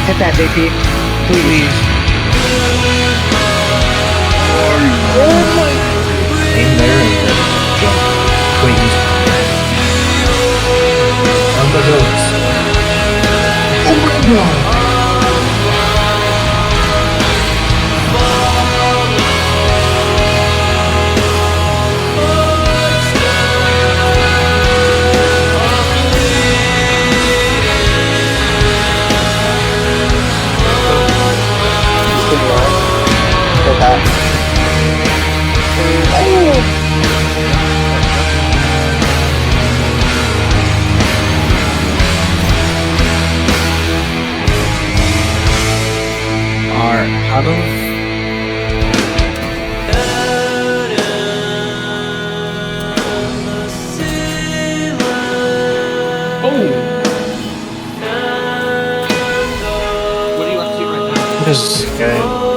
Hit that, JP. Please. Oh my. Aim there and then jump. Wait, he's on the ropes. Oh my god. Adam. What do you want to do right now? This guy.